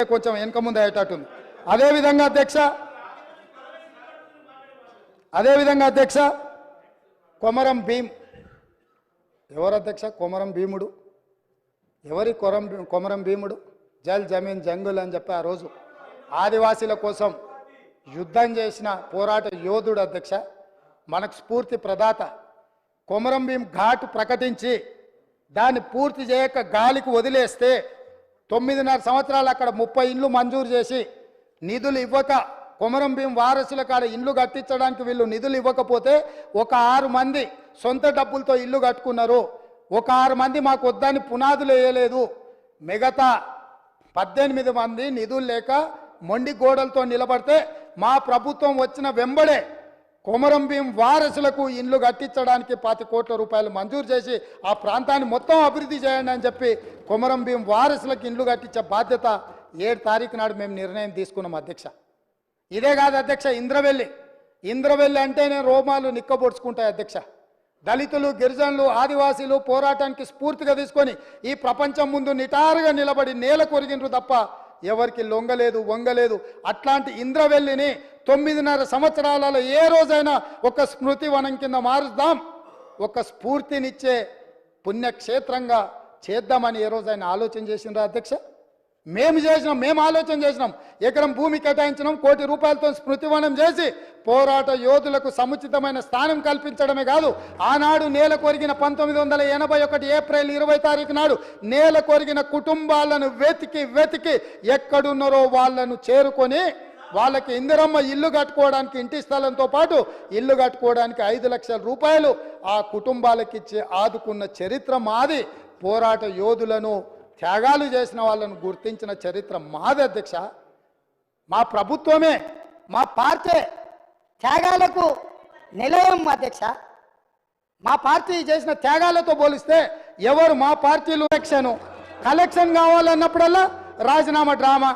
కొంచెం వెనక ముందు అయ్యేటట్టుంది. అదేవిధంగా అధ్యక్ష కొమరం భీం ఎవరు అధ్యక్ష? కొమరం భీముడు ఎవరి కొమరం భీముడు? జల్ జమీన్ జంగుల్ అని చెప్పి ఆ రోజు ఆదివాసీల కోసం యుద్ధం చేసిన పోరాట యోధుడు అధ్యక్ష. మనకు స్ఫూర్తి ప్రదాత. కొమరం భీం ఘాట్ ప్రకటించి దాన్ని పూర్తి చేయక గాలికి వదిలేస్తే 9.5 సంవత్సరాలు అక్కడ 30 ఇండ్లు మంజూరు చేసి నిధులు ఇవ్వక కొమరం భీం వారసుల కాడ ఇండ్లు కట్టించడానికి వీళ్ళు నిధులు ఇవ్వకపోతే ఒక 6 మంది సొంత డబ్బులతో ఇల్లు కట్టుకున్నారు. ఒక 6 మంది మాకు వద్దని పునాదులు వేయలేదు. మిగతా 18 మంది నిధులు లేక మొండి గోడలతో నిలబడితే మా ప్రభుత్వం వచ్చిన వెంబడే కొమరం భీం వారసులకు ఇండ్లు కట్టించడానికి 20 కోట్ల రూపాయలు మంజూరు చేసి ఆ ప్రాంతాన్ని మొత్తం అభివృద్ధి చేయండి అని చెప్పి కొమరం భీం వారసులకు ఇండ్లు కట్టించే బాధ్యత 7 తారీఖు నాడు మేము నిర్ణయం తీసుకున్నాం అధ్యక్ష. ఇదే కాదు అధ్యక్ష, ఇంద్రవెల్లి అంటేనే రోమాలు నిక్కబొడుచుకుంటాయి అధ్యక్ష. దళితులు, గిరిజనులు, ఆదివాసీలు పోరాటానికి స్ఫూర్తిగా తీసుకొని ఈ ప్రపంచం ముందు నిటారుగా నిలబడి నేల కొరిగినరు తప్ప ఎవరికి లొంగలేదు, వంగలేదు. అట్లాంటి ఇంద్రవెల్లిని 9.5 సంవత్సరాలలో ఏ రోజైనా ఒక స్మృతి వనం కింద మారుద్దాం, ఒక స్ఫూర్తినిచ్చే పుణ్యక్షేత్రంగా చేద్దామని ఏ రోజైనా ఆలోచన చేసినారా అధ్యక్ష? మేము ఆలోచన చేసినాం. ఎకరం భూమి కేటాయించినాం, 1 కోటి రూపాయలతో స్మృతివనం చేసి పోరాట యోధులకు సముచితమైన స్థానం కల్పించడమే కాదు, ఆనాడు నేల కొరిగిన 1981 ఏప్రిల్ 20 తారీఖు నాడు నేల కొరిగిన కుటుంబాలను వెతికి ఎక్కడున్నారో వాళ్ళను చేరుకొని వాళ్ళకి ఇందిరమ్మ ఇల్లు కట్టుకోవడానికి ఇంటి స్థలంతో పాటు ఇల్లు కట్టుకోవడానికి 5 లక్షల రూపాయలు ఆ కుటుంబాలకు ఇచ్చి ఆదుకున్న చరిత్ర మాది. పోరాట యోధులను, త్యాగాలు చేసిన వాళ్ళను గుర్తించిన చరిత్ర మాది అధ్యక్ష. మా ప్రభుత్వమే, మా పార్టీ త్యాగాలకు నిలయం అధ్యక్ష. మా పార్టీ చేసిన త్యాగాలతో పోలిస్తే ఎవరు మా పార్టీలు కలెక్షన్ కావాలన్నప్పుడల్లా రాజీనామా డ్రామా,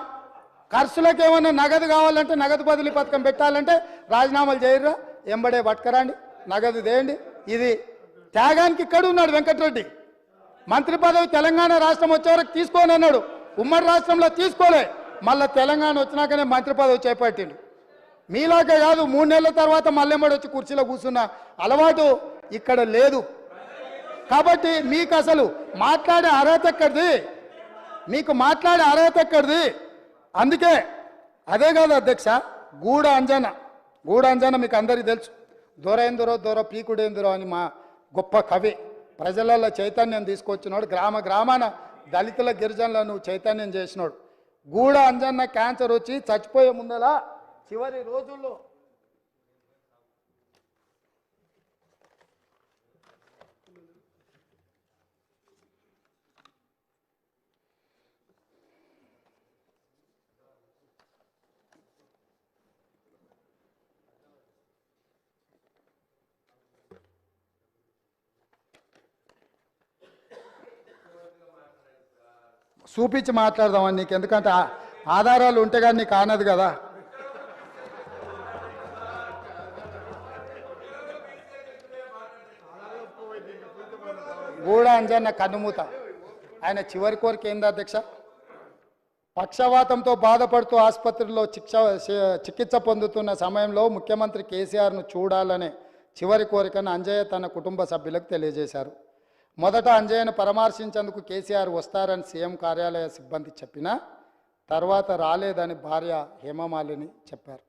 ఖర్చులకు ఏమన్నా నగదు కావాలంటే నగదు బదిలీ పథకం పెట్టాలంటే రాజీనామాలు చేయరా, ఎంబడే పట్టుకరండి, నగదు దేయండి. ఇది త్యాగానికి ఇక్కడ ఉన్నాడు వెంకటరెడ్డి. మంత్రి పదవి తెలంగాణ రాష్ట్రం వచ్చే వరకు తీసుకోని అన్నాడు, ఉమ్మడి రాష్ట్రంలో తీసుకోలే, మళ్ళీ తెలంగాణ వచ్చినాకనే మంత్రి పదవి చేపట్టిండు. మీలాగే కాదు, 3 నెలల తర్వాత మళ్ళెమ్మడి వచ్చి కుర్చీలో కూర్చున్న అలవాటు ఇక్కడ లేదు. కాబట్టి మీకు అసలు మాట్లాడే అర్హత ఎక్కడిది? మీకు మాట్లాడే అర్హత ఎక్కడిది? అందుకే అదే కాదు అధ్యక్ష, గూడ అంజన మీకు అందరికీ తెలుసు. దొర పీకుడేందురో అని మా గొప్ప కవి, ప్రజలలో చైతన్యం తీసుకొచ్చినాడు, గ్రామాన దళితుల గిరిజనులను చైతన్యం చేసినాడు. గూడ అంజన్న క్యాన్సర్ వచ్చి చచ్చిపోయే ముందలా చివరి రోజుల్లో చూపించి మాట్లాడదామని నీకు, ఎందుకంటే ఆధారాలు ఉంటే కానీ నీకు ఆనదు కదా. గూడ అంజన్న కన్నుమూత. ఆయన చివరి కోరిక ఏంది అధ్యక్ష? పక్షవాతంతో బాధపడుతూ ఆసుపత్రిలో చికిత్స పొందుతున్న సమయంలో ముఖ్యమంత్రి కేసీఆర్ను చూడాలనే చివరి కోరికను అంజయ్య తన కుటుంబ సభ్యులకు తెలియజేశారు. మొదట అంజయ్యను పరామర్శించేందుకు కేసీఆర్ వస్తారని సీఎం కార్యాలయ సిబ్బంది చెప్పినా తర్వాత రాలేదని భార్య హేమమాలిని చెప్పారు.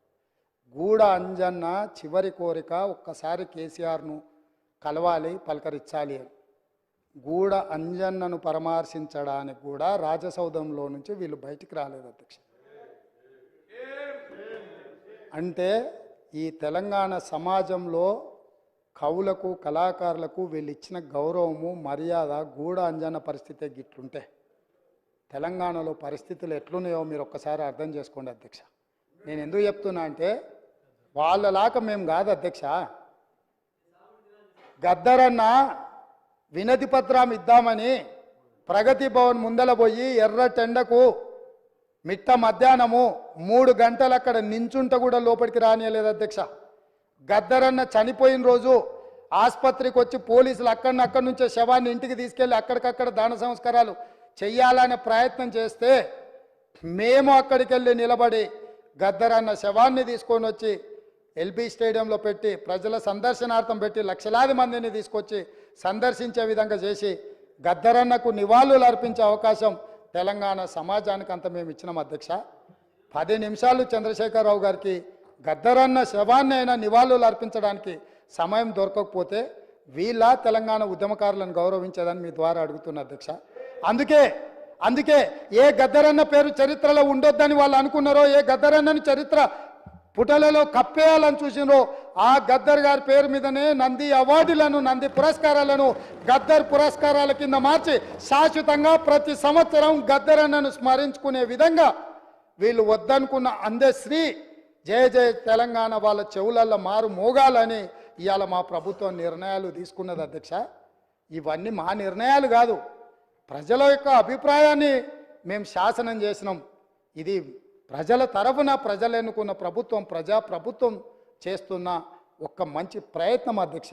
గూడ అంజన్న చివరి కోరిక ఒక్కసారి కేసీఆర్ను కలవాలి, పలకరించాలి అని. గూడ అంజన్నను పరామర్శించడానికి కూడా రాజసౌధంలో నుంచి వీళ్ళు బయటికి రాలేదు అధ్యక్ష. అంటే ఈ తెలంగాణ సమాజంలో కవులకు, కళాకారులకు వీళ్ళు ఇచ్చిన గౌరవము, మర్యాద, గూడ అంజన్న పరిస్థితి గిట్లుంటే తెలంగాణలో పరిస్థితులు ఎట్లున్నాయో మీరు ఒక్కసారి అర్థం చేసుకోండి అధ్యక్ష. నేను ఎందుకు చెప్తున్నా అంటే వాళ్ళలాగా మేము కాదు అధ్యక్ష. గద్దరన్న వినతి పత్రం ఇద్దామని ప్రగతి భవన్ ముందల పోయి ఎర్ర టెండకు మిట్ట మధ్యాహ్నము 3 గంటలు అక్కడ నించుంట కూడా లోపలికి రానియలేదు అధ్యక్ష. గద్దరన్న చనిపోయిన రోజు ఆసుపత్రికి వచ్చి పోలీసులు అక్కడి నుంచే శవాన్ని ఇంటికి తీసుకెళ్ళి అక్కడికక్కడ దాన సంస్కారాలు చెయ్యాలనే ప్రయత్నం చేస్తే మేము అక్కడికి వెళ్ళి నిలబడి గద్దరన్న శవాన్ని తీసుకొని వచ్చి ఎల్బీ స్టేడియంలో పెట్టి ప్రజల సందర్శనార్థం పెట్టి లక్షలాది మందిని తీసుకొచ్చి సందర్శించే విధంగా చేసి గద్దరన్నకు నివాళులు అర్పించే అవకాశం తెలంగాణ సమాజానికి అంత మేము ఇచ్చినాం అధ్యక్ష. 10 నిమిషాలు చంద్రశేఖరరావు గారికి గద్దరన్న శవాన్ని అయినా నివాళులు అర్పించడానికి సమయం దొరకకపోతే వీళ్ళ తెలంగాణ ఉద్యమకారులను గౌరవించేదని మీ ద్వారా అడుగుతున్నా అధ్యక్ష. అందుకే ఏ గద్దరన్న పేరు చరిత్రలో ఉండొద్దని వాళ్ళు అనుకున్నారో, ఏ గద్దరన్నని చరిత్ర పుటలలో కప్పేయాలని చూసినో ఆ గద్దర్ గారి పేరు మీదనే నంది అవార్డులను, నంది పురస్కారాలను గద్దర్ పురస్కారాల కింద మార్చి శాశ్వతంగా ప్రతి సంవత్సరం గద్దరన్నను స్మరించుకునే విధంగా వీళ్ళు వద్దనుకున్న అందశ్రీ జయ జయ తెలంగాణ వాళ్ళ చెవులల్లో మారు మోగాలని ఇవాళ మా ప్రభుత్వం నిర్ణయాలు తీసుకున్నది అధ్యక్ష. ఇవన్నీ మా నిర్ణయాలు కాదు, ప్రజల యొక్క అభిప్రాయాన్ని మేము శాసనం చేసినాం. ఇది ప్రజల తరఫున ప్రజలు ఎన్నుకున్న ప్రభుత్వం, ప్రజాప్రభుత్వం చేస్తున్న ఒక మంచి ప్రయత్నం అధ్యక్ష.